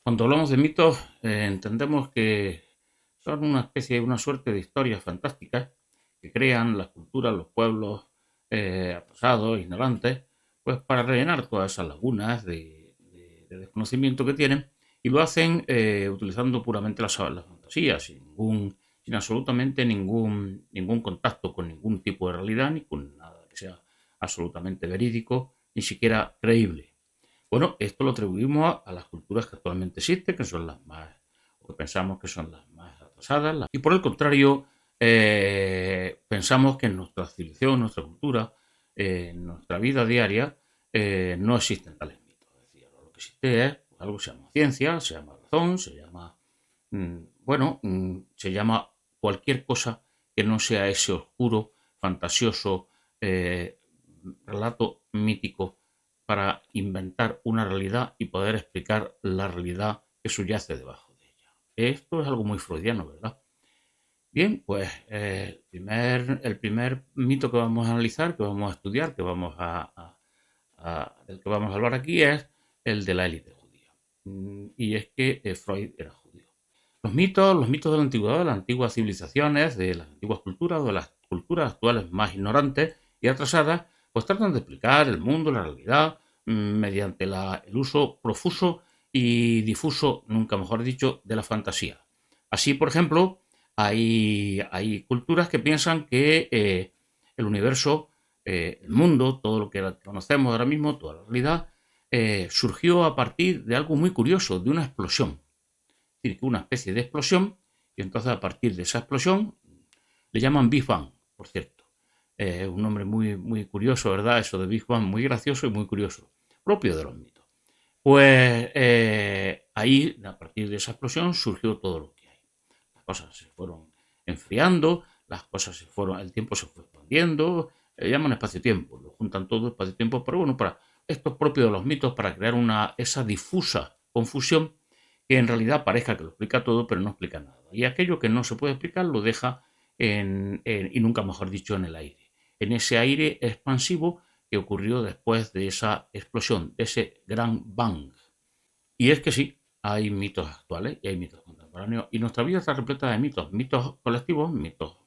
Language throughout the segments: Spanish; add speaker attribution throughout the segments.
Speaker 1: Cuando hablamos de mitos, entendemos que son una especie, una suerte de historias fantásticas que crean las culturas, los pueblos atrasados, ignorantes, pues para rellenar todas esas lagunas de desconocimiento que tienen y lo hacen utilizando puramente la fantasía, sin absolutamente ningún contacto con ningún tipo de realidad ni con nada que sea absolutamente verídico, ni siquiera creíble. Bueno, esto lo atribuimos a las culturas que actualmente existen, que son las más, o que pensamos que son las más atrasadas, y por el contrario, pensamos que en nuestra civilización, en nuestra cultura, en nuestra vida diaria, no existen tales mitos. Es decir, lo que existe es algo que se llama ciencia, se llama razón, se llama, se llama cualquier cosa que no sea ese oscuro, fantasioso relato mítico para inventar una realidad y poder explicar la realidad que subyace debajo de ella. Esto es algo muy freudiano, ¿verdad? Bien, pues el primer mito que vamos a analizar, que vamos a estudiar, del que vamos a hablar aquí es el de la élite judía. Y es que Freud era judío. Los mitos de la antigüedad, de las antiguas civilizaciones, de las antiguas culturas, o de las culturas actuales más ignorantes y atrasadas, pues tratan de explicar el mundo, la realidad, mediante el uso profuso y difuso, nunca mejor dicho, de la fantasía. Así, por ejemplo, hay culturas que piensan que el universo, el mundo, todo lo que conocemos ahora mismo, toda la realidad, surgió a partir de algo muy curioso, de una explosión. Es decir, que una especie de explosión, y entonces a partir de esa explosión le llaman Big Bang, por cierto. Un nombre muy, muy curioso, ¿verdad? Eso de Big Bang, muy gracioso y muy curioso, propio de los mitos. Pues ahí, a partir de esa explosión, surgió todo lo que hay. Las cosas se fueron enfriando, el tiempo se fue expandiendo, le llaman espacio-tiempo, lo juntan todo espacio-tiempo, pero bueno, esto es propio de los mitos para crear esa difusa confusión que en realidad parezca que lo explica todo, pero no explica nada. Y aquello que no se puede explicar lo deja y nunca mejor dicho, en el aire. En ese aire expansivo que ocurrió después de esa explosión, de ese gran bang. Y es que sí, hay mitos actuales y hay mitos contemporáneos. Y nuestra vida está repleta de mitos, mitos colectivos, mitos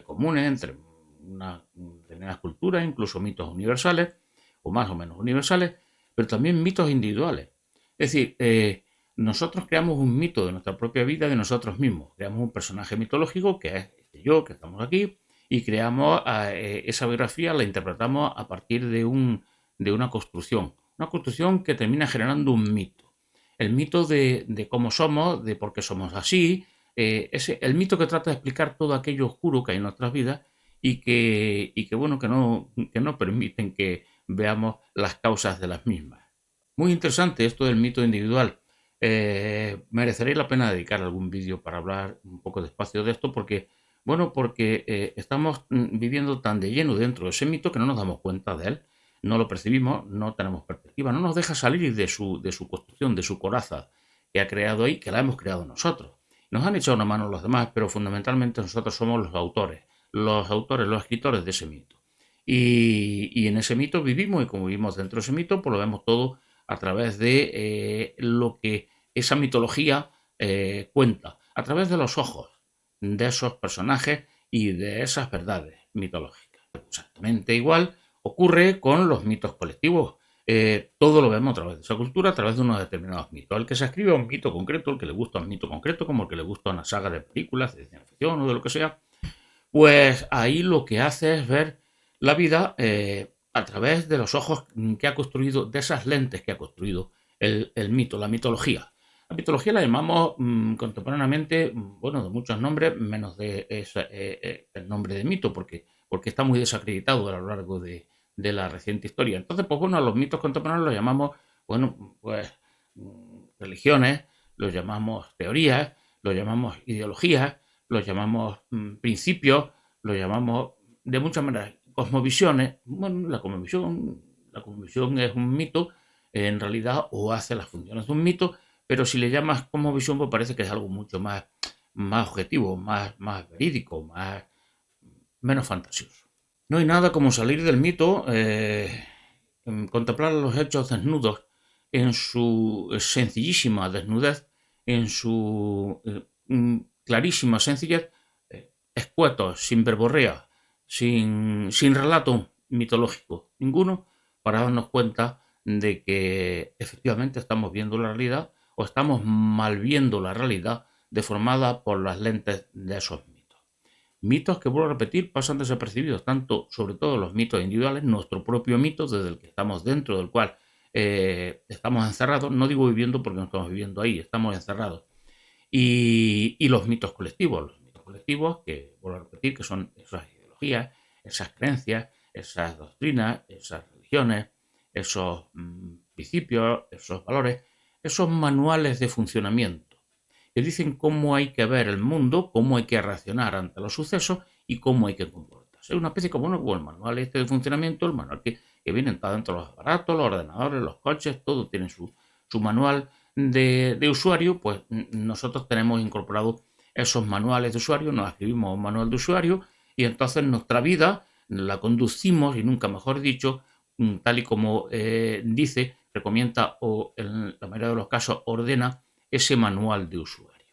Speaker 1: comunes entre una determinadas culturas, incluso mitos universales, o más o menos universales, pero también mitos individuales. Es decir, nosotros creamos un mito de nuestra propia vida, de nosotros mismos. Creamos un personaje mitológico que es este yo, que estamos aquí, y creamos esa biografía, la interpretamos a partir de una construcción que termina generando un mito. El mito de cómo somos, de por qué somos así, el mito que trata de explicar todo aquello oscuro que hay en nuestras vidas bueno, que no permiten que veamos las causas de las mismas. Muy interesante esto del mito individual. Merecería la pena dedicar algún vídeo para hablar un poco despacio de esto porque estamos viviendo tan de lleno dentro de ese mito que no nos damos cuenta de él, no lo percibimos, no tenemos perspectiva, no nos deja salir de su construcción, de su coraza que ha creado ahí, que la hemos creado nosotros. Nos han echado una mano los demás, pero fundamentalmente nosotros somos los escritores de ese mito. Y en ese mito vivimos, y como vivimos dentro de ese mito, pues lo vemos todo a través de lo que esa mitología cuenta, a través de los ojos de esos personajes y de esas verdades mitológicas. Exactamente igual ocurre con los mitos colectivos. Todo lo vemos a través de esa cultura, a través de unos determinados mitos. El que se escribe un mito concreto, el que le gusta un mito concreto, como el que le gusta una saga de películas, de ciencia ficción o de lo que sea, pues ahí lo que hace es ver la vida a través de los ojos que ha construido, de esas lentes que ha construido el mito, la mitología. La mitología la llamamos contemporáneamente, bueno, de muchos nombres, menos de el nombre de mito, porque está muy desacreditado a lo largo de la reciente historia. Entonces, pues bueno, a los mitos contemporáneos los llamamos, bueno, pues religiones, los llamamos teorías, los llamamos ideologías, los llamamos principios, los llamamos de muchas maneras cosmovisiones. Bueno, la cosmovisión es un mito, en realidad, o hace las funciones de un mito, pero si le llamas cosmovisión, pues parece que es algo mucho más objetivo, más verídico, menos fantasioso. No hay nada como salir del mito, contemplar los hechos desnudos en su sencillísima desnudez, en su clarísima sencillez, escuetos, sin verborrea, sin relato mitológico ninguno, para darnos cuenta de que efectivamente estamos viendo la realidad o estamos mal viendo la realidad deformada por las lentes de esos mitos. Mitos que, vuelvo a repetir, pasan desapercibidos, tanto sobre todo los mitos individuales, nuestro propio mito desde el que estamos dentro, del cual estamos encerrados, no digo viviendo porque no estamos viviendo ahí, estamos encerrados, y los mitos colectivos que, vuelvo a repetir, que son esas ideologías, esas creencias, esas doctrinas, esas religiones, esos principios, esos valores, esos manuales de funcionamiento que dicen cómo hay que ver el mundo, cómo hay que reaccionar ante los sucesos y cómo hay que comportarse. Es una especie como el manual este de funcionamiento, el manual que viene dentro de los aparatos, los ordenadores, los coches, todo tiene su manual de usuario. Pues nosotros tenemos incorporado esos manuales de usuario, nos escribimos un manual de usuario y entonces nuestra vida la conducimos, y nunca mejor dicho, tal y como dice, recomienda o en la mayoría de los casos ordena ese manual de usuario.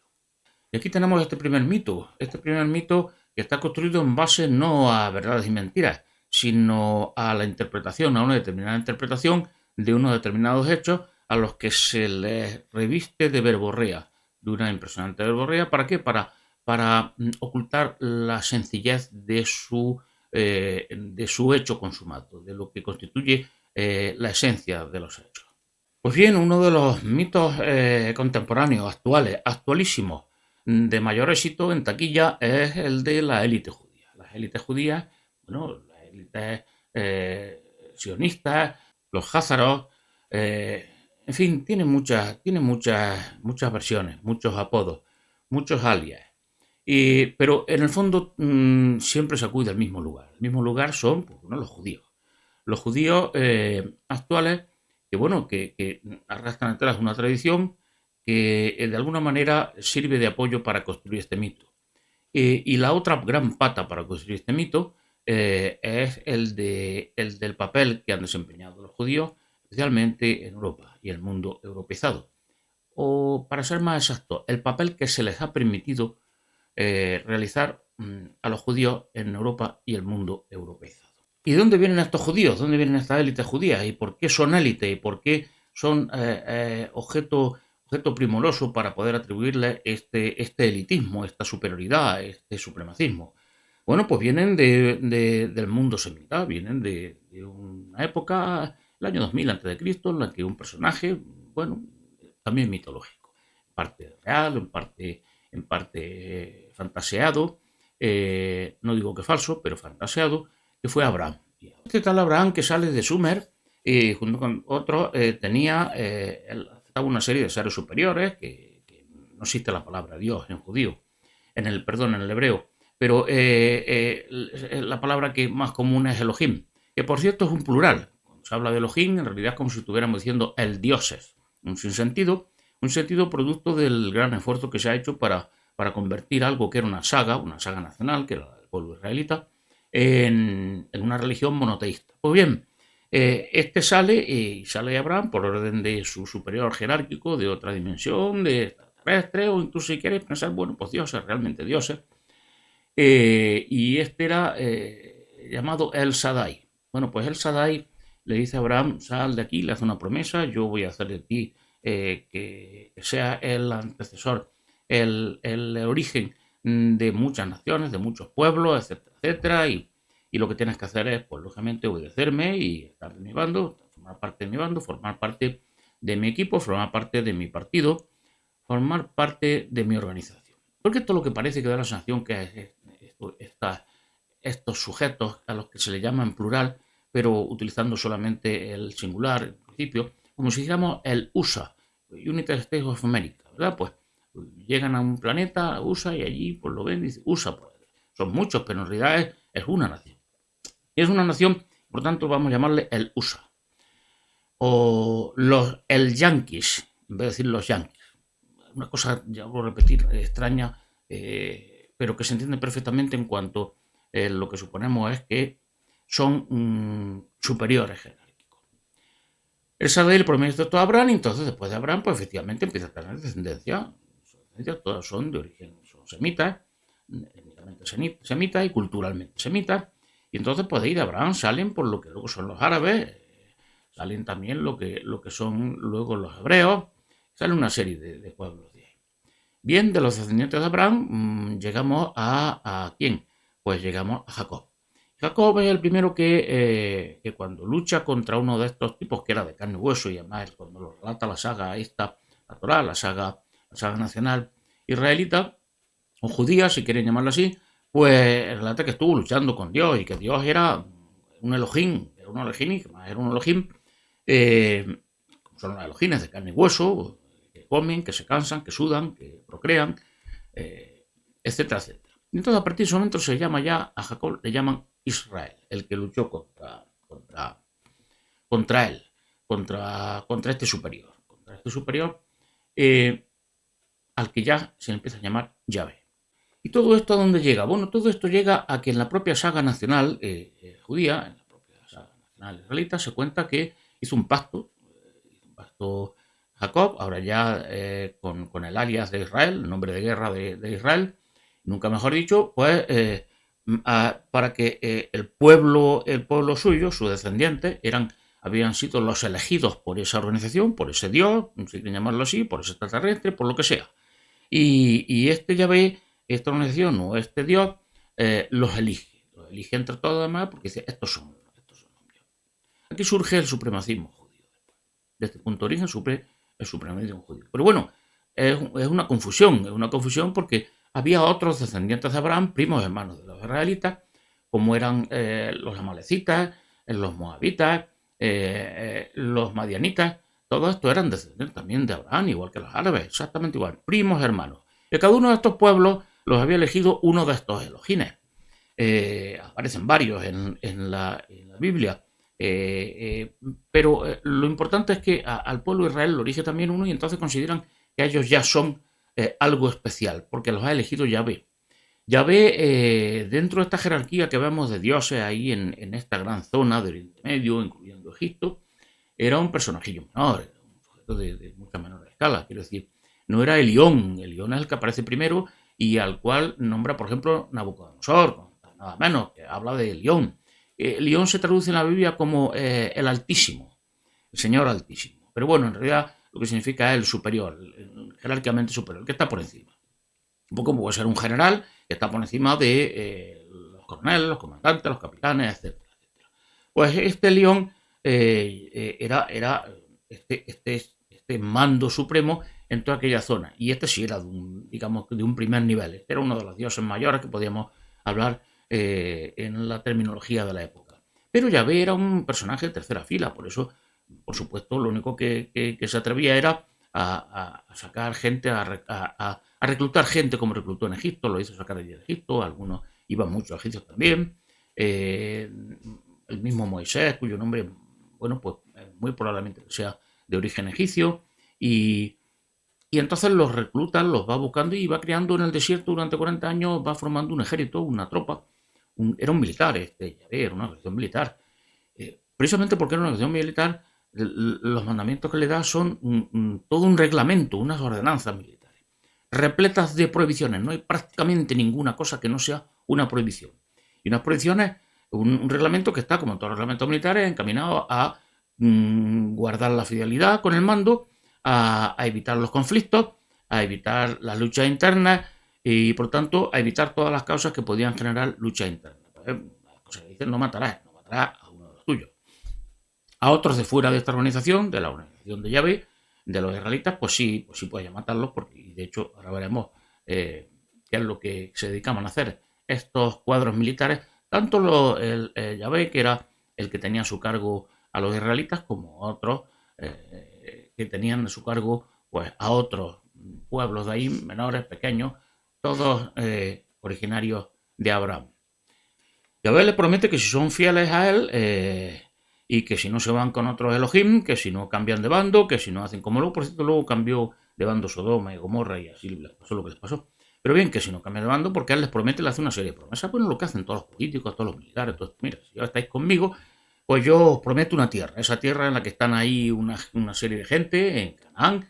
Speaker 1: Y aquí tenemos este primer mito que está construido en base no a verdades y mentiras, sino a la interpretación, a una determinada interpretación de unos determinados hechos a los que se les reviste de verborrea, de una impresionante verborrea. ¿Para qué? Para ocultar la sencillez de su hecho consumado, de lo que constituye la esencia de los hechos. Pues bien, uno de los mitos contemporáneos, actuales, actualísimos, de mayor éxito en taquilla es el de la élite judía. Las élites judías, bueno, las élites sionistas, los házaros, en fin, muchas versiones, muchos apodos, muchos alias. Pero en el fondo siempre se acude al mismo lugar. El mismo lugar son, pues, bueno, los judíos. Los judíos actuales que arrastran atrás una tradición que de alguna manera sirve de apoyo para construir este mito. Y la otra gran pata para construir este mito es el del papel que han desempeñado los judíos, especialmente en Europa y el mundo europeizado. O, para ser más exacto, el papel que se les ha permitido realizar a los judíos en Europa y el mundo europeizado. ¿Y de dónde vienen estos judíos? ¿Dónde vienen estas élites judías? ¿Y por qué son élite? ¿Y por qué son objeto primoroso para poder atribuirle este elitismo, esta superioridad, este supremacismo? Bueno, pues vienen del mundo semita, vienen de una época, el año 2000 a.C., en la que un personaje, bueno, también mitológico, en parte real, en parte fantaseado, no digo que falso, pero fantaseado, que fue Abraham. Este tal Abraham, que sale de Sumer, junto con otros, aceptaba una serie de seres superiores, que no existe la palabra Dios en judío, en el hebreo, pero la palabra que más común es Elohim, que por cierto es un plural. Cuando se habla de Elohim, en realidad es como si estuviéramos diciendo el dioses, un sinsentido, producto del gran esfuerzo que se ha hecho para convertir algo que era una saga nacional, que era la del pueblo israelita, en una religión monoteísta. Pues bien, este sale Abraham por orden de su superior jerárquico, de otra dimensión, de extraterrestre, o incluso, si quieres pensar, bueno, pues dioses, realmente dioses. Y este era llamado El Shaddai. Bueno, pues El Shaddai le dice a Abraham: sal de aquí, le hace una promesa, yo voy a hacer de ti que sea el antecesor, el origen de muchas naciones, de muchos pueblos, etcétera, etcétera, y lo que tienes que hacer es, pues lógicamente, obedecerme y estar de mi bando, formar parte de mi bando, formar parte de mi equipo, formar parte de mi partido, formar parte de mi organización. Porque esto es lo que parece que da la sensación que estos sujetos, a los que se le llama en plural, pero utilizando solamente el singular en principio, como si dijéramos el USA, United States of America, ¿verdad? Pues llegan a un planeta, USA, y allí pues lo ven y dicen USA. Pues, son muchos, pero en realidad es una nación. Y es una nación, por tanto vamos a llamarle el USA. O el Yankees, en vez de decir los Yankees. Una cosa, ya voy a repetir, extraña, pero que se entiende perfectamente en cuanto lo que suponemos es que son superiores jerárquicos. Él sale y le promete esto a Abraham, y entonces después de Abraham, pues efectivamente empieza a tener descendencia. Sus descendencias todas son de origen, son semitas, étnicamente semitas y culturalmente semitas. Y entonces, pues de ahí de Abraham salen por lo que luego son los árabes, salen también lo que son luego los hebreos, salen una serie de pueblos de ahí. Bien, de los descendientes de Abraham, llegamos a ¿quién? Pues llegamos a Jacob. Jacob es el primero que cuando lucha contra uno de estos tipos, que era de carne y hueso, y además cuando lo relata la saga esta, la Torá, la saga nacional israelita, o judía, si quieren llamarlo así, pues relata que estuvo luchando con Dios y que Dios era un Elohim, era un Elohim, y que más era un Elohim, como son los Elohines de carne y hueso, que comen, que se cansan, que sudan, que procrean, etcétera, etcétera. Y entonces a partir de ese momento se llama ya a Jacob, le llaman Israel, el que luchó contra él, contra este superior, al que ya se le empieza a llamar Yahvé. ¿Y todo esto a dónde llega? Bueno, todo esto llega a que en la propia saga nacional judía, en la propia saga nacional israelita, se cuenta que hizo un pacto Jacob, ahora ya con el alias de Israel, el nombre de guerra de Israel, nunca mejor dicho, pues para que el pueblo suyo, sus descendientes, habían sido los elegidos por esa organización, por ese Dios, si quieren llamarlo así, por ese extraterrestre, por lo que sea. Y este Yahvé, esta organización o este Dios, los elige entre todos demás porque dice, estos son los míos. Aquí surge el supremacismo judío. Desde este punto de origen surge el supremacismo judío. Pero bueno, es una confusión porque había otros descendientes de Abraham, primos hermanos de los israelitas, como eran los amalecitas, los moabitas, los madianitas. Todos estos eran descendientes también de Abraham, igual que los árabes, exactamente igual, primos hermanos. Y cada uno de estos pueblos los había elegido uno de estos Elohines. Aparecen varios en la Biblia. Pero lo importante es que al pueblo de Israel lo elige también uno y entonces consideran que ellos ya son algo especial, porque los ha elegido Yahvé. Yahvé, dentro de esta jerarquía que vemos de dioses ahí en esta gran zona del Oriente Medio, incluyendo Egipto, era un personajillo menor, era un sujeto de mucha menor escala. Quiero decir, no era Elión es el que aparece primero y al cual nombra, por ejemplo, Nabucodonosor, nada menos, que habla de Elión. Elión se traduce en la Biblia como el Altísimo, el Señor Altísimo. Pero bueno, en realidad lo que significa es el superior, jerárquicamente superior, el que está por encima. Un poco como puede ser un general que está por encima de los coroneles, los comandantes, los capitanes, etcétera, etcétera. Pues este Elión era este mando supremo en toda aquella zona. Y este sí era de un primer nivel. Este era uno de los dioses mayores que podíamos hablar en la terminología de la época. Pero Yahvé era un personaje de tercera fila, por eso, por supuesto, lo único que se atrevía era a sacar gente, a reclutar gente como reclutó en Egipto, lo hizo sacar de Egipto, algunos iban muchos egipcios también. El mismo Moisés, cuyo nombre, bueno, pues muy probablemente sea de origen egipcio, y entonces los reclutan, los va buscando y va creando en el desierto durante 40 años, va formando un ejército, una tropa. Era un militar, era una organización militar. Precisamente porque era una organización militar, los mandamientos que le da son todo un reglamento, unas ordenanzas militares, repletas de prohibiciones. No hay prácticamente ninguna cosa que no sea una prohibición. Y unas prohibiciones, un reglamento que está, como en todos los reglamentos militares, encaminado a guardar la fidelidad con el mando, a evitar los conflictos, a evitar las luchas internas y, por tanto, a evitar todas las causas que podían generar luchas internas. Las cosas que dicen, no matarás a uno de los tuyos. A otros de fuera de esta organización, de la organización de Yahvé, de los israelitas, pues sí puede matarlos, porque de hecho ahora veremos qué es lo que se dedicaban a hacer estos cuadros militares, tanto el Yahvé, que era el que tenía a su cargo a los israelitas, como otros que tenían a su cargo pues a otros pueblos de ahí, menores, pequeños, todos originarios de Abraham. Yahvé les promete que si son fieles a él, y que si no se van con otros Elohim, que si no cambian de bando, que si no hacen como luego, por cierto, luego cambió de bando Sodoma y Gomorra y así les pasó lo que les pasó. Pero bien, que si no cambian de bando, porque él les promete, le hace una serie de promesas, pues lo que hacen todos los políticos, todos los militares, todos, mira, si ya estáis conmigo, pues yo os prometo una tierra, esa tierra en la que están ahí una serie de gente, en Canaán,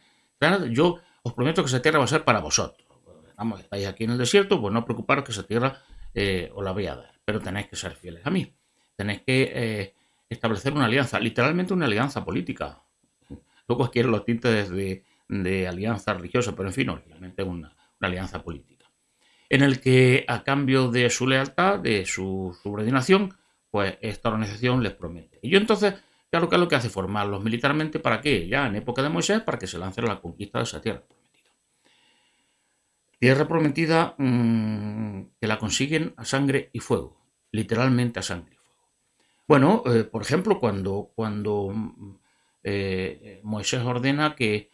Speaker 1: yo os prometo que esa tierra va a ser para vosotros. Vamos, estáis aquí en el desierto, pues no os preocuparos que esa tierra os la voy a dar, pero tenéis que ser fieles a mí, tenéis que establecer una alianza, literalmente una alianza política. Luego quieren los tintes de alianza religiosa, pero en fin, originalmente una alianza política, en el que a cambio de su lealtad, de su subordinación, pues esta organización les promete. Y yo entonces, claro que es lo que hace formarlos militarmente, ¿para qué? Ya en época de Moisés, para que se lancen a la conquista de esa tierra prometida. Tierra prometida que la consiguen a sangre y fuego, literalmente a sangre y fuego. Bueno, por ejemplo, cuando Moisés ordena que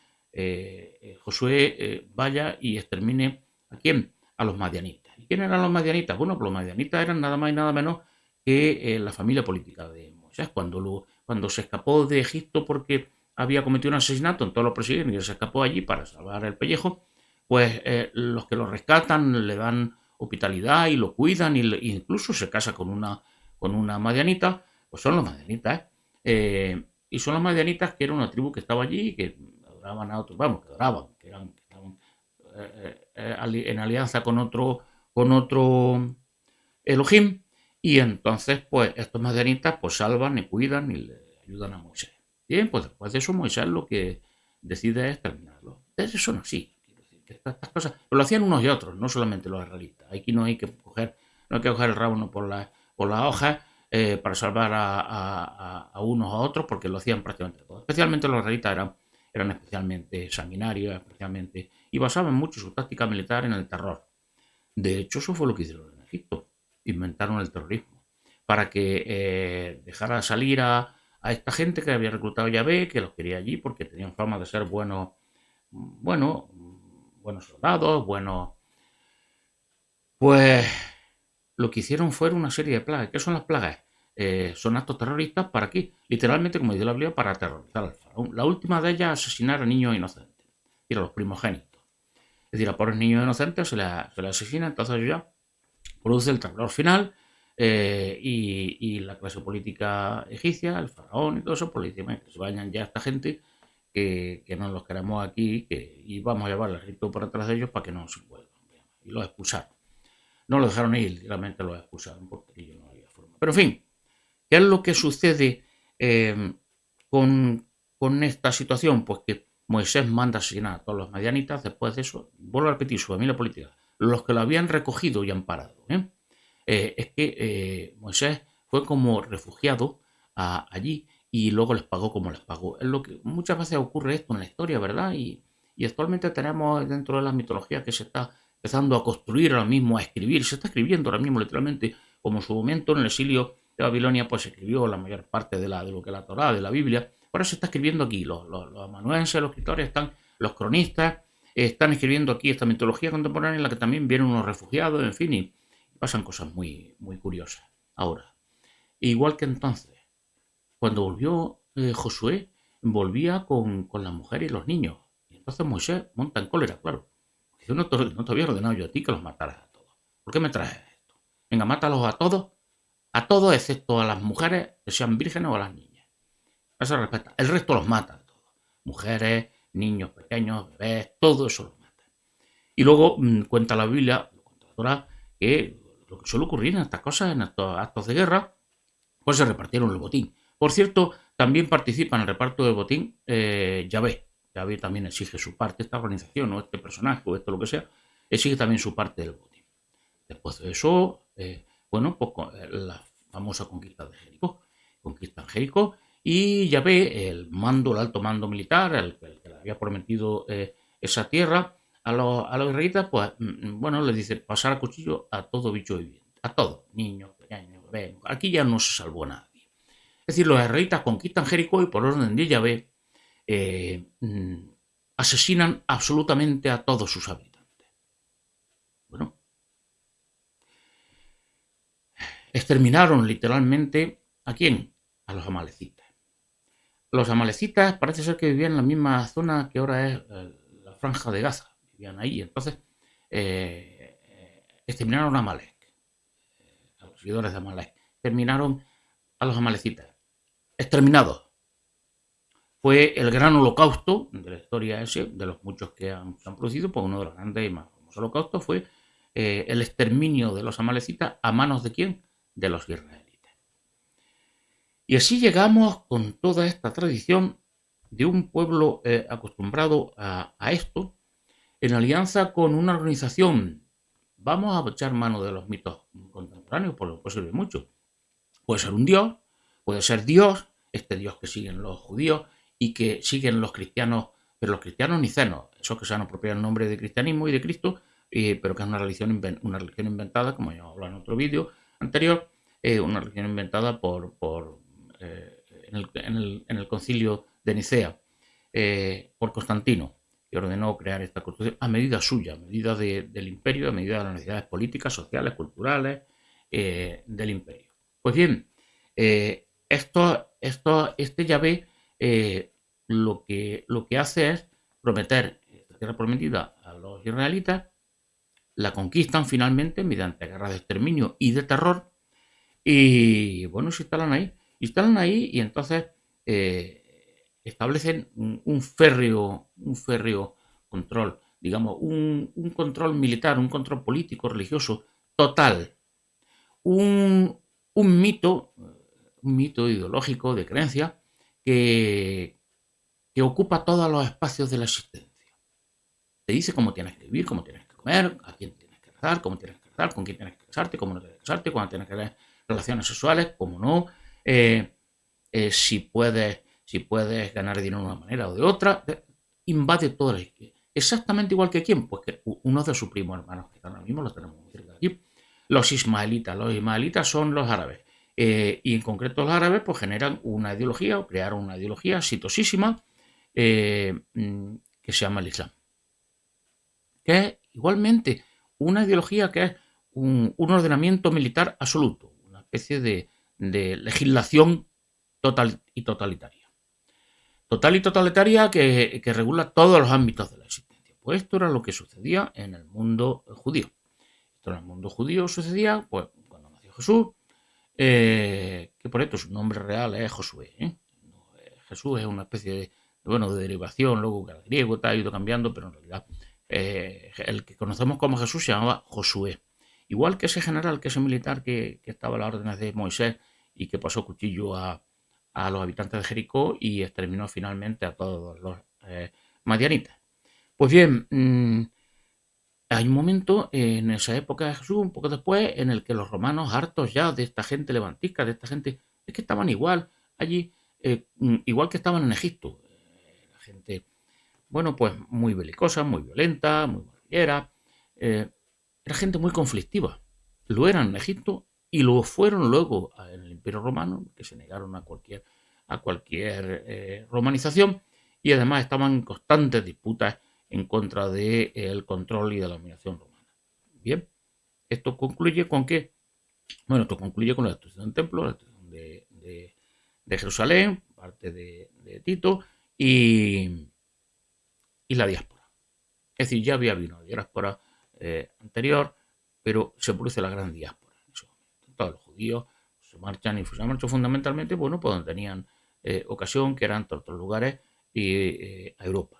Speaker 1: Josué vaya y extermine ¿a quién? A los madianitas. ¿Y quién eran los madianitas? Bueno, pues los madianitas eran nada más y nada menos que la familia política de Moisés. Cuando se escapó de Egipto porque había cometido un asesinato, entonces lo persiguieron y se escapó allí para salvar el pellejo, pues los que lo rescatan le dan hospitalidad y lo cuidan, e incluso se casa con una madianita, pues son los madianitas. Y son los madianitas, que era una tribu que estaba allí y que adoraban a otros, vamos, que adoraban, que estaban en alianza con otro Elohim, y entonces pues estos madianitas pues salvan y cuidan y le ayudan a Moisés. Bien, pues después de eso Moisés lo que decide es terminarlo. Eso son así, quiero decir, que estas cosas, pero lo hacían unos y otros, no solamente los israelitas. Aquí no hay que coger el rabo por la hoja para salvar a unos a otros, porque lo hacían prácticamente todos. Especialmente los israelitas eran especialmente sanguinarios, y basaban mucho su táctica militar en el terror. De hecho, eso fue lo que hicieron en Egipto. Inventaron el terrorismo para que dejara salir a esta gente que había reclutado Yahvé, que los quería allí porque tenían fama de ser buenos soldados, buenos. Pues lo que hicieron fue una serie de plagas. ¿Qué son las plagas? Son actos terroristas para aquí, literalmente, como dice la Biblia, para aterrorizar al faraón. La última de ellas, asesinar a niños inocentes, y a los primogénitos. Es decir, a pobres niños inocentes se les asesina, entonces ya produce el terror final, y la clase política egipcia, el faraón y todo eso, pues le dice, que se vayan ya esta gente, que no los queremos aquí, y vamos a llevar el ejército por atrás de ellos para que no se vuelvan. Y los expulsaron. No lo dejaron ir, literalmente los expulsaron porque no había forma. Pero en fin, ¿qué es lo que sucede con esta situación? Pues que Moisés manda asesinar a todos los madianitas. Después de eso, vuelvo a repetir, su familia política, los que lo habían recogido y amparado. Es que Moisés fue como refugiado allí y luego les pagó como les pagó. Es lo que muchas veces ocurre esto en la historia, ¿verdad? Y actualmente tenemos dentro de la mitología que se está empezando a construir ahora mismo, a escribir, se está escribiendo ahora mismo literalmente, como en su momento en el exilio de Babilonia pues se escribió la mayor parte de lo que es la Torá, de la Biblia. Ahora se está escribiendo aquí, los amanuenses, los escritores, los cronistas, están escribiendo aquí esta mitología contemporánea en la que también vienen unos refugiados, en fin, y pasan cosas muy, muy curiosas. Ahora, igual que entonces, cuando volvió Josué, volvía con la mujer y los niños. Y entonces Moisés monta en cólera, claro. Yo no te había ordenado yo a ti que los mataras a todos. ¿Por qué me traes esto? Venga, mátalos a todos excepto a las mujeres que sean vírgenes o a las niñas. Eso se respeta. El resto los mata a todos. Mujeres, niños pequeños, bebés, todo eso los mata. Y luego cuenta la Biblia, cuenta la Torah, que lo que suele ocurrir en estas cosas, en estos actos de guerra, pues se repartieron el botín. Por cierto, también participa en el reparto del botín Yahvé. Yahvé también exige su parte, esta organización o este personaje o esto lo que sea, exige también su parte del botín. Después de eso, pues la famosa conquista de Jericó. Conquistan Jericó y Yahvé, el alto mando militar, el que le había prometido esa tierra a los israelitas, pues le dice pasar a cuchillo a todo bicho viviente, a todo, niños, pequeños, bebés. Aquí ya no se salvó nadie. Es decir, los israelitas conquistan Jericó y por orden de Yahvé asesinan absolutamente a todos sus habitantes. Bueno, exterminaron literalmente ¿a quién? A los amalecitas. Los amalecitas parece ser que vivían en la misma zona que ahora es la Franja de Gaza. Vivían ahí. Entonces, exterminaron a Amalek, a los seguidores de Amalek. Terminaron a los amalecitas. exterminados. Fue el gran holocausto de la historia ese, de los muchos que se han producido, pues uno de los grandes y más famosos holocaustos fue el exterminio de los amalecitas a manos de ¿quién? De los israelitas. Y así llegamos con toda esta tradición de un pueblo acostumbrado a esto, en alianza con una organización. Vamos a echar mano de los mitos contemporáneos, porque puede servir mucho. Puede ser un dios, puede ser Dios, este Dios que siguen los judíos y que siguen los cristianos, pero los cristianos nicenos, esos que se han apropiado el nombre de cristianismo y de Cristo, pero que es una religión inventada, como ya hemos hablado en otro vídeo anterior, una religión inventada en el concilio de Nicea por Constantino, que ordenó crear esta constitución a medida suya, a medida del imperio, a medida de las necesidades políticas, sociales, culturales del imperio. Pues bien, este Yahvé lo que hace es prometer esta tierra prometida a los israelitas, la conquistan finalmente mediante guerras de exterminio y de terror, y bueno, se instalan ahí y entonces establecen un férreo control, digamos, un control militar, un control político, religioso total, un mito ideológico de creencia que ocupa todos los espacios de la existencia. Te dice cómo tienes que vivir, cómo tienes que comer, a quién tienes que rezar, cómo tienes que rezar, con quién tienes que casarte, cómo no tienes que casarte, cuándo tienes que tener relaciones sexuales, cómo no, si puedes ganar dinero de una manera o de otra, invade todo el... Exactamente igual que quién, pues que uno de sus primos hermanos, que ahora mismo los tenemos muy cerca de aquí, los ismaelitas son los árabes. Y en concreto los árabes pues generan una ideología o crearon una ideología exitosísima que se llama el Islam, que es igualmente una ideología que es un ordenamiento militar absoluto, una especie de legislación total y totalitaria que regula todos los ámbitos de la existencia. Pues esto era lo que sucedía en el mundo judío. Esto en el mundo judío sucedía pues cuando nació Jesús, que por esto su nombre real es Josué. Jesús es una especie de derivación, luego que el griego ha ido cambiando, pero en realidad el que conocemos como Jesús se llamaba Josué. Igual que ese general, que ese militar que estaba a las órdenes de Moisés y que pasó cuchillo a los habitantes de Jericó y exterminó finalmente a todos los madianitas. Pues bien, hay un momento en esa época de Jesús, un poco después, en el que los romanos, hartos ya de esta gente levantisca, de esta gente, es que estaban igual allí, igual que estaban en Egipto. La gente, bueno, pues muy belicosa, muy violenta, muy guerrillera. Era gente muy conflictiva. Lo eran en Egipto y lo fueron luego en el Imperio Romano, que se negaron a cualquier romanización, y además estaban en constantes disputas en contra del control y de la dominación romana. Bien, esto concluye con qué. Bueno, esto concluye con la destrucción del templo, la destrucción de Jerusalén, parte de Tito, y la diáspora. Es decir, ya había habido una diáspora anterior, pero se produce la gran diáspora en ese momento. Todos los judíos se marchan y se marchan fundamentalmente, bueno, pues donde tenían ocasión, que eran todos los lugares, y a Europa.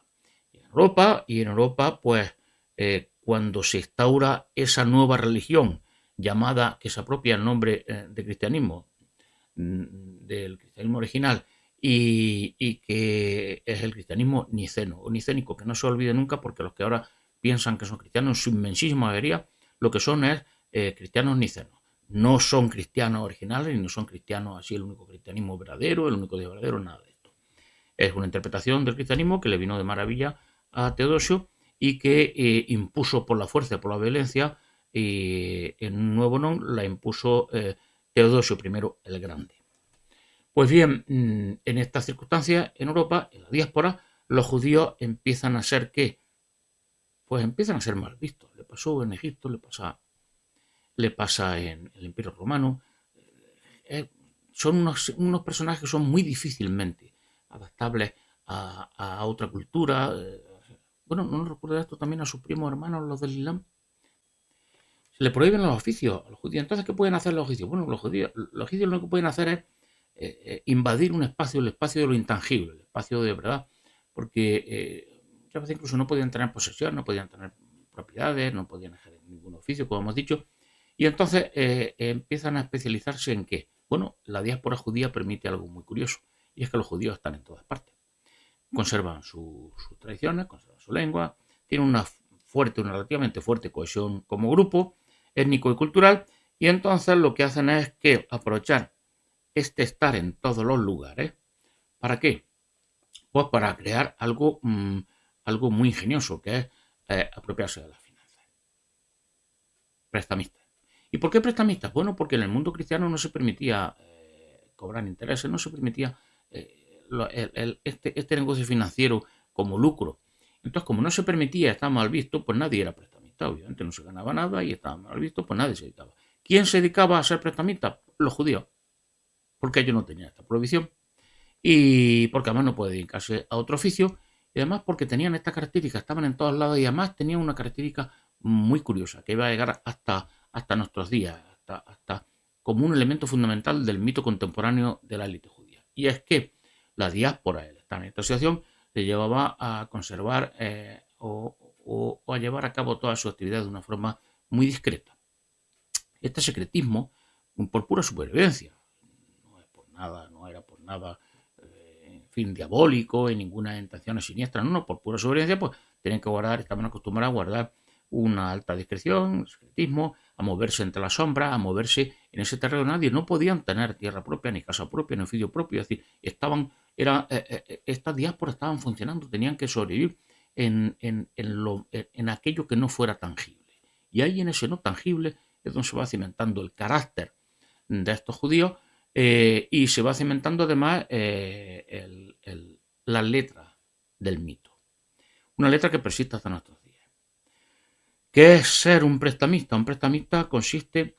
Speaker 1: Y en Europa, pues, cuando se instaura esa nueva religión llamada, que se apropia el nombre de cristianismo, del cristianismo original, y que es el cristianismo niceno o nicénico, que no se olvide nunca, porque los que ahora piensan que son cristianos, en su inmensísima mayoría, lo que son es cristianos nicenos. No son cristianos originales, ni no son cristianos así, el único cristianismo verdadero, el único Dios verdadero, nada de esto. Es una interpretación del cristianismo que le vino de maravilla a Teodosio y que impuso por la fuerza y por la violencia, en un nuevo nombre la impuso Teodosio I el Grande. Pues bien, en estas circunstancias, en Europa, en la diáspora, los judíos empiezan a ser ¿qué? Pues empiezan a ser mal vistos. Le pasó en Egipto, le pasa en el Imperio Romano. Son unos personajes que son muy difícilmente adaptables a otra cultura. Bueno, ¿no nos recuerda esto también a sus primos hermanos, los del Islam? Se le prohíben los oficios a los judíos. Entonces, ¿qué pueden hacer los oficios? Bueno, los judíos lo único que pueden hacer es invadir un espacio, el espacio de lo intangible, el espacio de verdad, porque muchas veces incluso no podían tener posesión, no podían tener propiedades, no podían ejercer ningún oficio, como hemos dicho, y entonces empiezan a especializarse en qué. Bueno, la diáspora judía permite algo muy curioso, y es que los judíos están en todas partes. Conservan sus tradiciones, conservan su lengua, tienen una relativamente fuerte cohesión como grupo étnico y cultural, y entonces lo que hacen es que aprovechar este estar en todos los lugares. ¿Para qué? Pues para crear algo, algo muy ingenioso, que es apropiarse de las finanzas. Prestamistas. ¿Y por qué prestamistas? Bueno, porque en el mundo cristiano no se permitía cobrar intereses, no se permitía este negocio financiero como lucro. Entonces, como no se permitía, estaba mal visto, pues nadie era prestamista. Obviamente no se ganaba nada y estaba mal visto, pues nadie se dedicaba. ¿Quién se dedicaba a ser prestamista? Los judíos, porque ellos no tenían esta prohibición y porque además no puede dedicarse a otro oficio y además porque tenían esta característica, estaban en todos lados y además tenían una característica muy curiosa que iba a llegar hasta nuestros días, hasta como un elemento fundamental del mito contemporáneo de la élite judía. Y es que la diáspora, el estar en esta situación, le llevaba a conservar o a llevar a cabo toda su actividad de una forma muy discreta. Este secretismo, por pura supervivencia, no es por nada, no era por nada en fin, diabólico y ninguna intención siniestra, no, por pura sobrevivencia, pues tienen que guardar, estaban acostumbrados a guardar una alta discreción, secretismo, a moverse entre las sombras, a moverse en ese terreno. Nadie, no podían tener tierra propia, ni casa propia, ni oficio propio, es decir, estas diásporas estaban funcionando, tenían que sobrevivir en aquello que no fuera tangible. Y ahí en ese no tangible es donde se va cimentando el carácter de estos judíos y se va cimentando además la letra del mito. Una letra que persiste hasta nuestros días. ¿Qué es ser un prestamista? Un prestamista consiste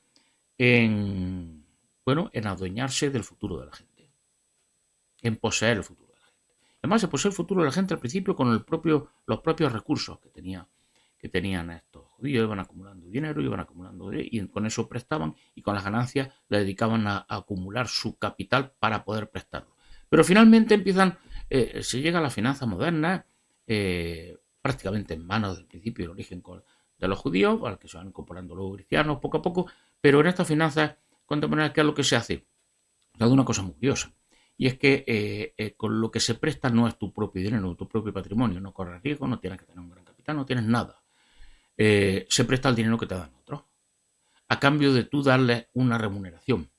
Speaker 1: en, bueno, en adueñarse del futuro de la gente, en poseer el futuro de la gente. Además, se posee el futuro de la gente al principio con los propios recursos que tenían estos judíos, iban acumulando dinero, y con eso prestaban y con las ganancias le dedicaban a acumular su capital para poder prestarlo. Pero finalmente se llega a la finanza moderna, prácticamente en manos del principio y el origen de los judíos, al que se van incorporando los cristianos poco a poco, pero en estas finanzas contemporáneas, ¿qué es lo que se hace? Se hace una cosa muy curiosa. Y es que con lo que se presta no es tu propio dinero, tu propio patrimonio, no corres riesgo, no tienes que tener un gran capital, no tienes nada. Se presta el dinero que te dan otros, a cambio de tú darles una remuneración,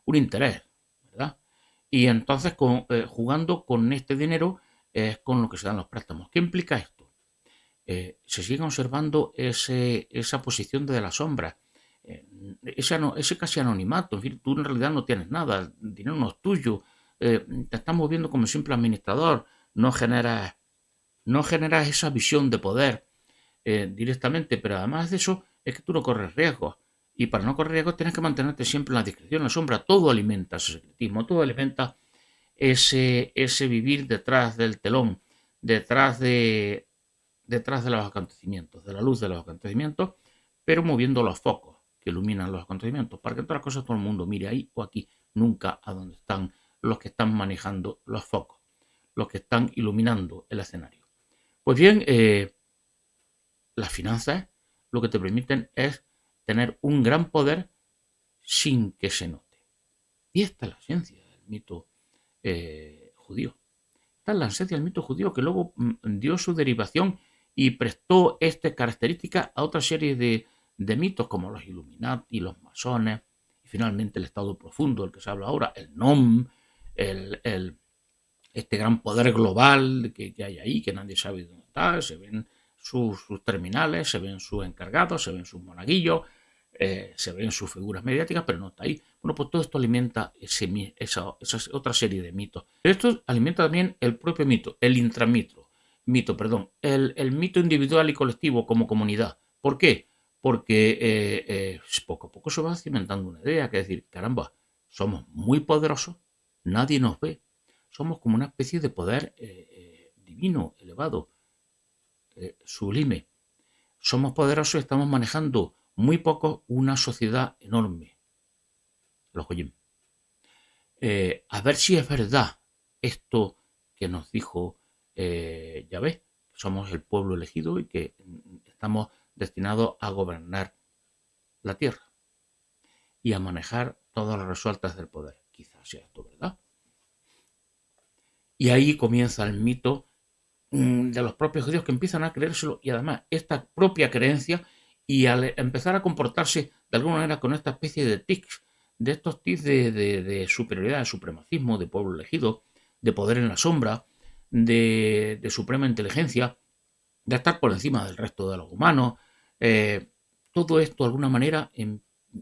Speaker 1: un interés, ¿verdad? Y entonces jugando con este dinero es con lo que se dan los préstamos. ¿Qué implica esto? Se sigue observando esa posición de la sombra, ese casi anonimato. En fin, tú en realidad no tienes nada, el dinero no es tuyo, te estás moviendo como simple administrador, no generas esa visión de poder directamente, pero además de eso es que tú no corres riesgos. Y para no correr riesgos tienes que mantenerte siempre en la discreción, en la sombra. Todo alimenta ese secretismo, todo alimenta ese vivir detrás del telón, detrás de los acontecimientos, de la luz de los acontecimientos, pero moviendo los focos que iluminan los acontecimientos, para que en todas las cosas todo el mundo mire ahí o aquí, nunca a donde están los que están manejando los focos, los que están iluminando el escenario. Pues bien, las finanzas lo que te permiten es tener un gran poder sin que se note. Y esta es la esencia del mito judío. Esta es la esencia del mito judío que luego dio su derivación y prestó esta característica a otra serie de mitos como los Illuminati, los masones y finalmente el Estado profundo del que se habla ahora, el NOM, este gran poder global que hay ahí, que nadie sabe dónde está, se ven sus terminales, se ven sus encargados, se ven sus monaguillos, se ven sus figuras mediáticas, pero no está ahí. Bueno, pues todo esto alimenta esa otra serie de mitos. Pero esto alimenta también el propio mito, el el mito individual y colectivo como comunidad. ¿Por qué? Porque poco a poco se va cimentando una idea, que es decir, caramba, somos muy poderosos, nadie nos ve, somos como una especie de poder divino, elevado, sublime. Somos poderosos y estamos manejando muy poco una sociedad enorme, los Goyim. a ver si es verdad esto que nos dijo Yahvé, que somos el pueblo elegido y que estamos destinados a gobernar la tierra y a manejar todas las resueltas del poder. Quizás sea esto verdad. Y ahí comienza el mito de los propios judíos que empiezan a creérselo, y además esta propia creencia, y al empezar a comportarse de alguna manera con esta especie de tics, de estos tics de superioridad, de supremacismo, de pueblo elegido, de poder en la sombra, de suprema inteligencia, de estar por encima del resto de los humanos. Todo esto de alguna manera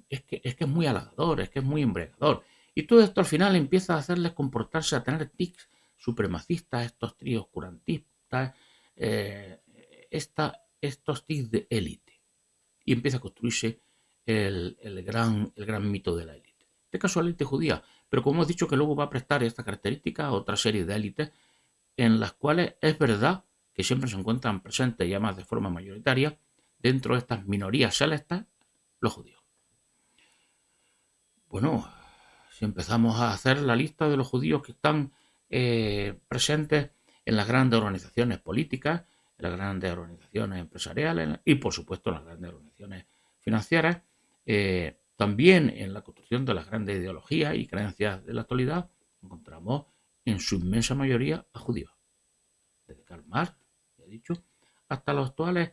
Speaker 1: es que es muy halagador, es que es muy embriagador. Y todo esto al final empieza a hacerles comportarse, a tener tics supremacistas, estos tríos oscurantistas, estos tics de élite. Y empieza a construirse el gran mito de la élite. En este caso, la élite judía. Pero como hemos dicho, que luego va a prestar esta característica a otra serie de élites en las cuales es verdad que siempre se encuentran presentes, y además de forma mayoritaria, dentro de estas minorías celestes, los judíos. Bueno, si empezamos a hacer la lista de los judíos que están presentes en las grandes organizaciones políticas, en las grandes organizaciones empresariales y, por supuesto, en las grandes organizaciones financieras, también en la construcción de las grandes ideologías y creencias de la actualidad, encontramos en su inmensa mayoría a judíos. Desde Karl Marx, ya he dicho, hasta los actuales,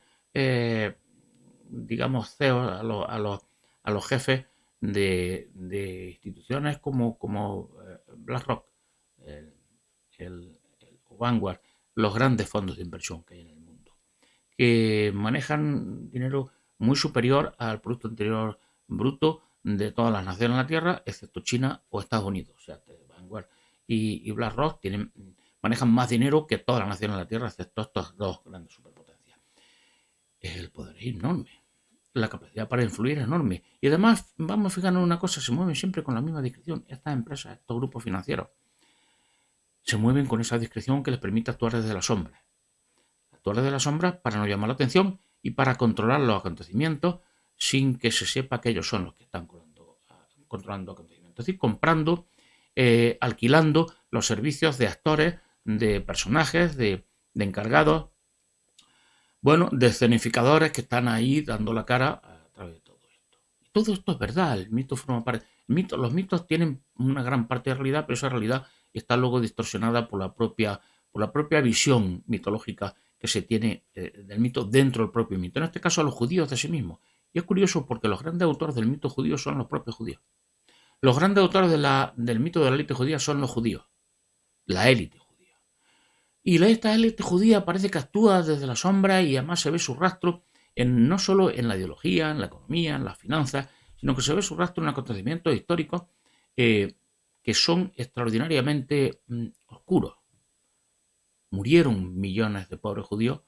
Speaker 1: digamos, CEOs, a los jefes de instituciones como BlackRock, el Vanguard, los grandes fondos de inversión que hay en el mundo, que manejan dinero muy superior al Producto Interior Bruto de todas las naciones de la Tierra, excepto China o Estados Unidos. O sea, Vanguard y BlackRock manejan más dinero que todas las naciones de la Tierra, excepto estas dos grandes superpotencias. El poder es enorme. La capacidad para influir es enorme. Y además, vamos a fijarnos en una cosa, se mueven siempre con la misma discreción. Estas empresas, estos grupos financieros, se mueven con esa discreción que les permite actuar desde la sombra. Actuar desde la sombra para no llamar la atención y para controlar los acontecimientos sin que se sepa que ellos son los que están controlando acontecimientos. Es decir, comprando, alquilando los servicios de actores, de personajes, de encargados, bueno, de escenificadores que están ahí dando la cara a través de todo esto. Y todo esto es verdad, el mito forma parte. Los mitos tienen una gran parte de realidad, pero esa realidad está luego distorsionada por la propia visión mitológica que se tiene del mito dentro del propio mito. En este caso, a los judíos de sí mismos. Y es curioso porque los grandes autores del mito judío son los propios judíos. Los grandes autores del mito de la élite judía son los judíos, la élite judía. Y esta élite judía parece que actúa desde la sombra y además se ve su rastro no solo en la ideología, en la economía, en las finanzas, sino que se ve su rastro en acontecimientos históricos que son extraordinariamente oscuros. Murieron millones de pobres judíos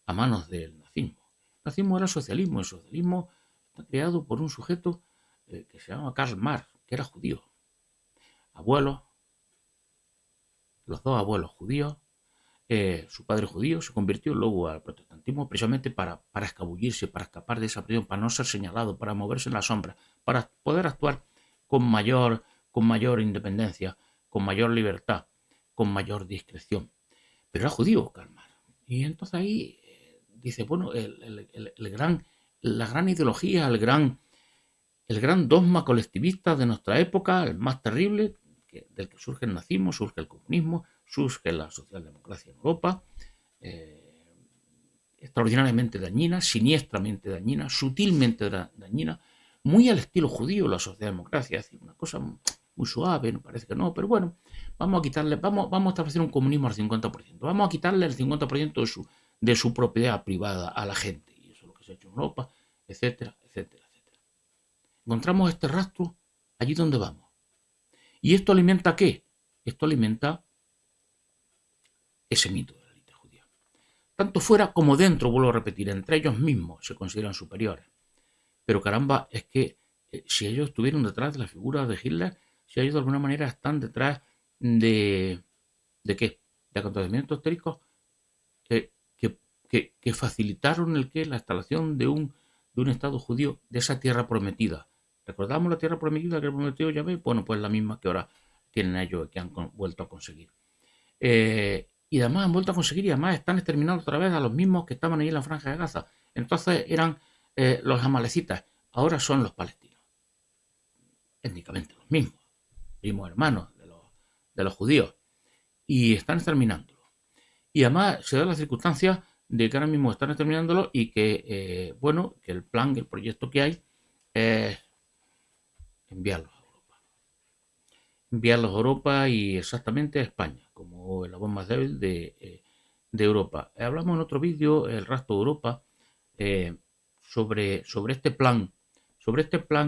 Speaker 1: a manos del nazismo. El nazismo era socialismo. El socialismo está creado por un sujeto que se llama Karl Marx, que era judío. Abuelos, los dos abuelos judíos, su padre judío, se convirtió luego al protestantismo precisamente para escabullirse, para escapar de esa prisión, para no ser señalado, para moverse en la sombra, para poder actuar con mayor independencia, con mayor libertad, con mayor discreción. Pero era judío, Karl Marx. Y entonces ahí dice, bueno, la gran ideología, el gran dogma colectivista de nuestra época, el más terrible, del que surge el nazismo, surge el comunismo, surge la socialdemocracia en Europa, extraordinariamente dañina, siniestramente dañina, sutilmente dañina, muy al estilo judío la socialdemocracia, es decir, una cosa muy suave, no parece que no, pero bueno, vamos a establecer un comunismo al 50%, vamos a quitarle el 50% de su propiedad privada a la gente, y eso es lo que se ha hecho en Europa, etcétera, etcétera, etcétera. Encontramos este rastro allí donde vamos. ¿Y esto alimenta qué? Esto alimenta ese mito de la élite judía. Tanto fuera como dentro, vuelvo a repetir, entre ellos mismos se consideran superiores. Pero caramba, es que si ellos estuvieron detrás de la figura de Hitler, si ellos de alguna manera están detrás ¿de qué? De acontecimientos históricos que facilitaron la instalación de un Estado judío, de esa tierra prometida. ¿Recordamos la tierra prometida que prometió Yahvé? Bueno, pues la misma que ahora tienen ellos que han vuelto a conseguir. Y además han vuelto a conseguir y además están exterminando otra vez a los mismos que estaban ahí en la Franja de Gaza. Entonces eran los amalecitas, ahora son los palestinos. Étnicamente los mismos, primos hermanos de los judíos. Y están exterminándolo. Y además se da la circunstancia de que ahora mismo están exterminándolo y que, bueno, que el plan, el proyecto que hay es enviarlos a Europa. Enviarlos a Europa y exactamente a España, como el eslabón más débil de Europa. Hablamos en otro vídeo, el rastro de Europa, sobre este plan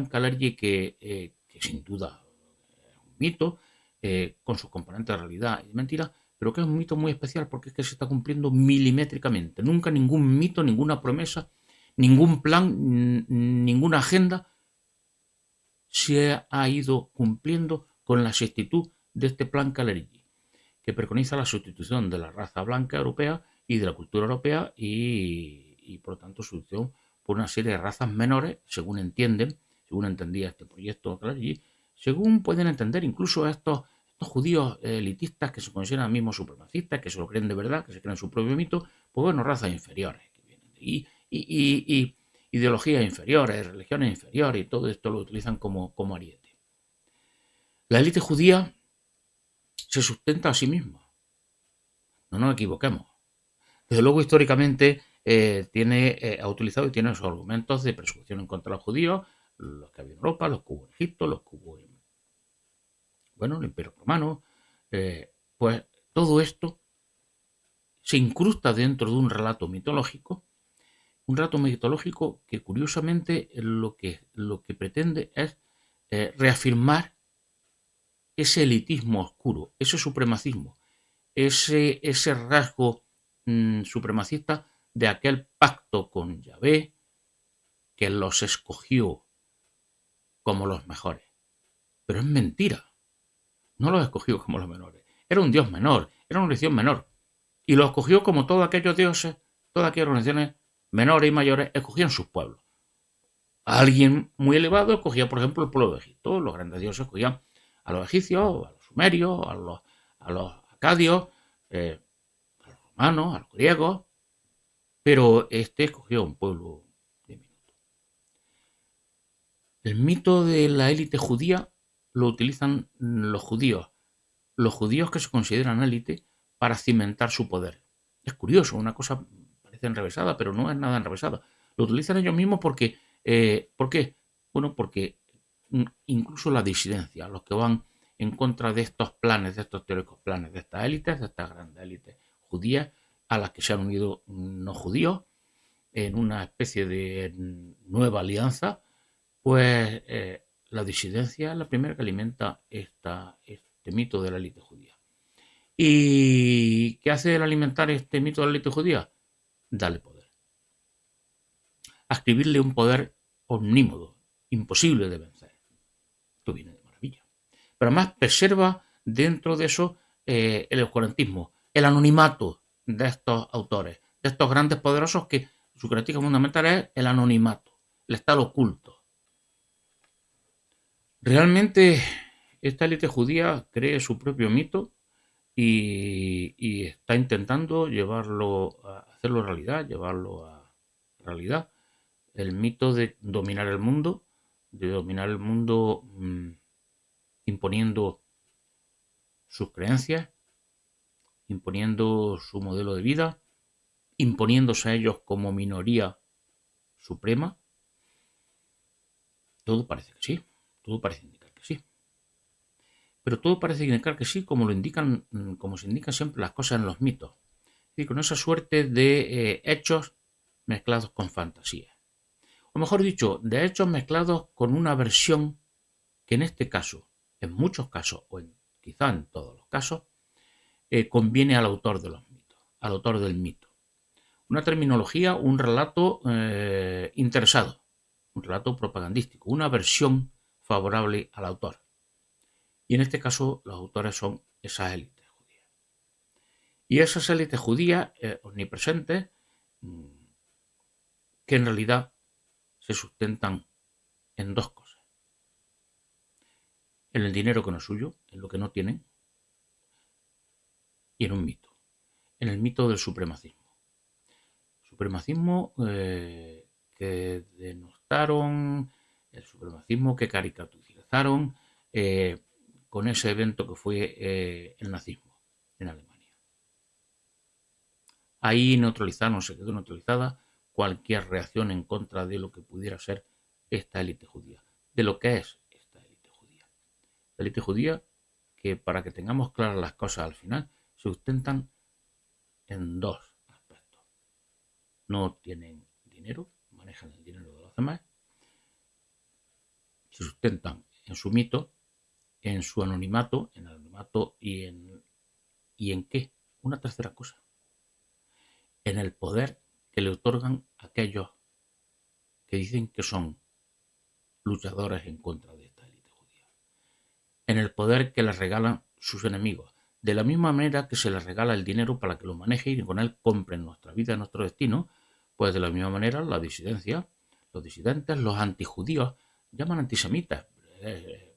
Speaker 1: Kalergi que sin duda es un mito, con sus componentes de realidad y mentira, pero que es un mito muy especial porque es que se está cumpliendo milimétricamente. Nunca ningún mito, ninguna promesa, ningún plan, ninguna agenda se ha ido cumpliendo con la exactitud de este plan Kalergi, que preconiza la sustitución de la raza blanca europea y de la cultura europea y por lo tanto sustitución por una serie de razas menores, según entendía este proyecto Kalergi, según pueden entender incluso estos judíos elitistas que se consideran mismos supremacistas, que se lo creen de verdad, que se creen su propio mito, pues bueno, razas inferiores que vienen y ideologías inferiores, religiones inferiores y todo esto lo utilizan como ariete. La élite judía se sustenta a sí misma. No nos equivoquemos. Desde luego, históricamente, ha utilizado y tiene sus argumentos de persecución en contra de los judíos, los que había en Europa, los que hubo en Egipto, los que hubo en el Imperio Romano. Pues todo esto se incrusta dentro de un relato mitológico que curiosamente lo que pretende es reafirmar ese elitismo oscuro, ese supremacismo, ese rasgo supremacista de aquel pacto con Yahvé que los escogió como los mejores. Pero es mentira, no los escogió como los menores. Era un dios menor, era una religión menor. Y los escogió como todos aquellos dioses, todas aquellas organizaciones menores y mayores escogían sus pueblos. Alguien muy elevado escogía, por ejemplo, el pueblo de Egipto. Los grandes dioses escogían a los egipcios, a los sumerios, a los acadios, a los romanos, a los griegos, pero este escogió un pueblo diminuto. El mito de la élite judía lo utilizan los judíos que se consideran élite para cimentar su poder. Es curioso, una cosa parece enrevesada, pero no es nada enrevesada. Lo utilizan ellos mismos porque, ¿por qué? Bueno, porque incluso la disidencia, los que van en contra de estos planes, de estos teóricos planes, de estas élites, de estas grandes élites judías, a las que se han unido no judíos, en una especie de nueva alianza, pues la disidencia es la primera que alimenta este mito de la élite judía. ¿Y qué hace el alimentar este mito de la élite judía? Darle poder. Ascribirle un poder omnímodo, imposible de vencer. Esto viene de maravilla. Pero además preserva dentro de eso el oscurantismo, el anonimato de estos autores, de estos grandes poderosos que su característica fundamental es el anonimato, el estar oculto. Realmente esta élite judía cree su propio mito y está intentando hacerlo realidad, llevarlo a realidad. El mito de dominar el mundo, imponiendo sus creencias, imponiendo su modelo de vida, imponiéndose a ellos como minoría suprema. Todo parece que sí, todo parece indicar que sí. Pero todo parece indicar que sí, como se indican siempre las cosas en los mitos. Y con esa suerte de hechos mezclados con fantasía. O mejor dicho, de hechos mezclados con una versión que en este caso, en muchos casos, o quizá en todos los casos, conviene al autor de los mitos, al autor del mito. Una terminología, un relato interesado, un relato propagandístico, una versión favorable al autor. Y en este caso los autores son esas élites judías. Y esas élites judías omnipresentes que en realidad se sustentan en dos cosas. en el dinero que no es suyo, en lo que no tienen, y en un mito, en el mito del supremacismo. Supremacismo que denostaron, el supremacismo que caricaturizaron con ese evento que fue el nazismo en Alemania. Ahí neutralizaron, se quedó neutralizada cualquier reacción en contra de lo que pudiera ser esta élite judía, de lo que es esta élite judía. La élite judía que, para que tengamos claras las cosas al final, se sustentan en dos aspectos. No tienen dinero, manejan el dinero de los demás, se sustentan en su mito, en su anonimato, y en qué, una tercera cosa, en el poder que le otorgan aquellos que dicen que son luchadores en contra de esta élite judía, en el poder que les regalan sus enemigos, de la misma manera que se les regala el dinero para que lo manejen y con él compren nuestra vida, nuestro destino, pues de la misma manera la disidencia, los disidentes, los antijudíos, llaman antisemitas,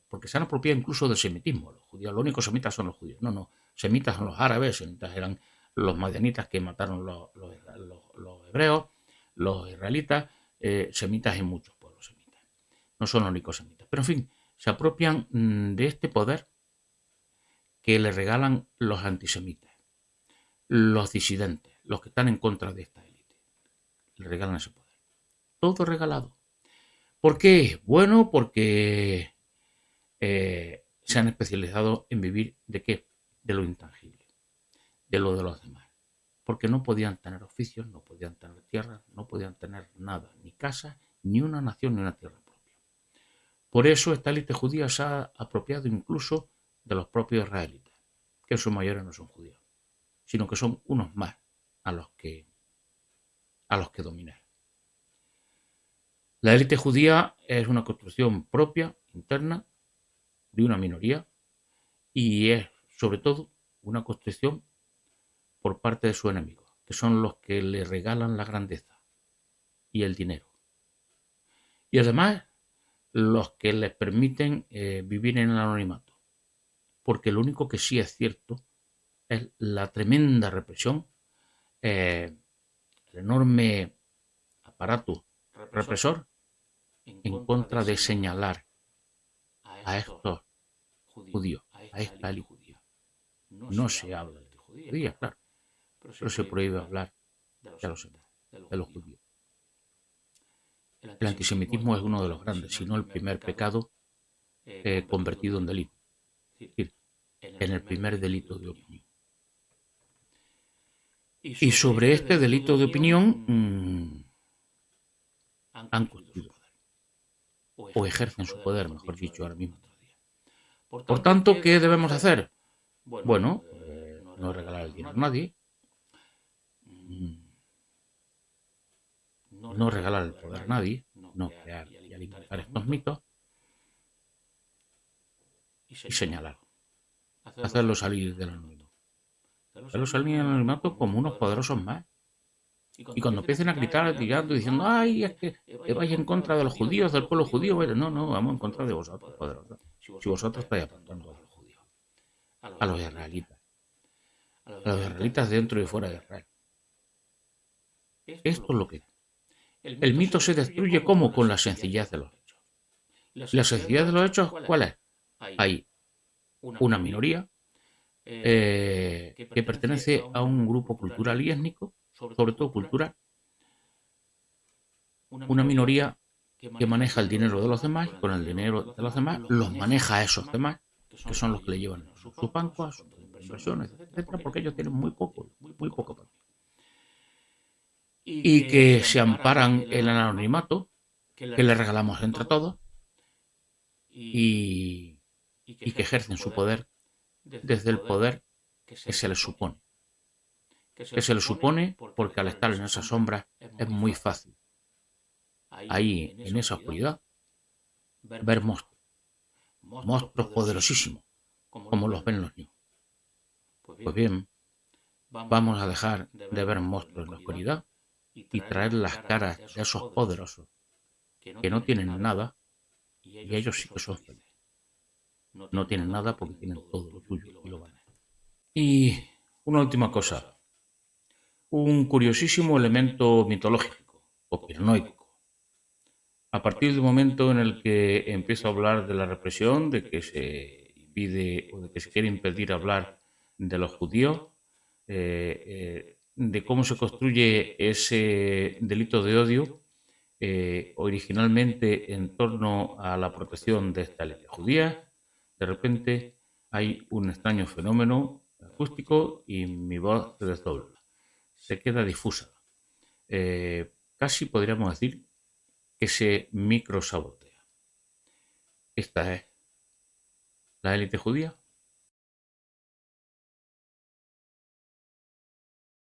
Speaker 1: porque se han apropiado incluso del semitismo. Los judíos, los únicos semitas son los judíos. No, semitas son los árabes, semitas eran los madianitas que mataron los hebreos, los israelitas, semitas y muchos pueblos semitas. No son los únicos semitas. Pero en fin, se apropian de este poder que le regalan los antisemitas, los disidentes, los que están en contra de esta élite. Le regalan ese poder. Todo regalado. ¿Por qué? Bueno, porque se han especializado en vivir ¿de qué? De lo intangible, de lo de los demás. Porque no podían tener oficios, no podían tener tierras, no podían tener nada, ni casa, ni una nación, ni una tierra propia. Por eso esta élite judía se ha apropiado incluso de los propios israelitas, que en su mayoría no son judíos, sino que son unos más a los que dominar. La élite judía es una construcción propia, interna, de una minoría, y es, sobre todo, una construcción por parte de sus enemigos, que son los que le regalan la grandeza y el dinero. Y además, los que les permiten vivir en el anonimato. Porque lo único que sí es cierto es la tremenda represión, el enorme aparato represor en contra de señalar a estos judíos, a esta élite judía. No se habla de judía, claro, pero se prohíbe hablar de los judíos. El antisemitismo es uno de los grandes, si no el primer pecado convertido en delito, es decir, en el primer delito de opinión. Y sobre este delito de opinión han construido o ejercen su poder, mejor dicho, ahora mismo. Por tanto, ¿qué debemos hacer? Bueno, no regalar el dinero a nadie, no regalar el poder a nadie, no crear y alimentar estos mitos y señalar, hacerlo salir del anonimato. Hacerlo salir del anonimato como unos poderosos más. Y cuando empiecen a gritar, diciendo, ay, es que vais en contra de los judíos, del pueblo judío, no, vamos en contra de vosotros, poderosos. Si vosotros estáis apuntando a los judíos, a los israelitas dentro y fuera de Israel. Esto es lo que es. El mito se destruye como con la sencillez de los hechos. La sencillez de los hechos, ¿cuál es? Hay una minoría que pertenece a un grupo cultural y étnico, sobre todo cultural, una minoría que maneja el dinero de los demás, con el dinero de los demás los maneja a esos demás, que son los que le llevan sus bancos, sus inversiones, etcétera, porque ellos tienen muy poco para y que se amparan en el anonimato que le regalamos entre todos y que ejercen su poder desde el poder que se les supone. Que se les supone porque al estar en esa sombra es muy fácil, ahí en esa oscuridad, ver monstruos poderosísimos, como los ven los niños. Pues bien, vamos a dejar de ver monstruos en la oscuridad y traer las caras de esos poderosos que no tienen nada y ellos sí que son felices. no tienen nada porque tienen todo lo suyo y lo ganan. Y una última cosa, un curiosísimo elemento mitológico o piranoico. A partir del momento en el que empiezo a hablar de la represión, de que se impide o de que se quiere impedir hablar de los judíos, de cómo se construye ese delito de odio, originalmente en torno a la protección de esta élite judía, de repente hay un extraño fenómeno acústico y mi voz se desdobla, se queda difusa. Casi podríamos decir que se microsabotea. Esta es la élite judía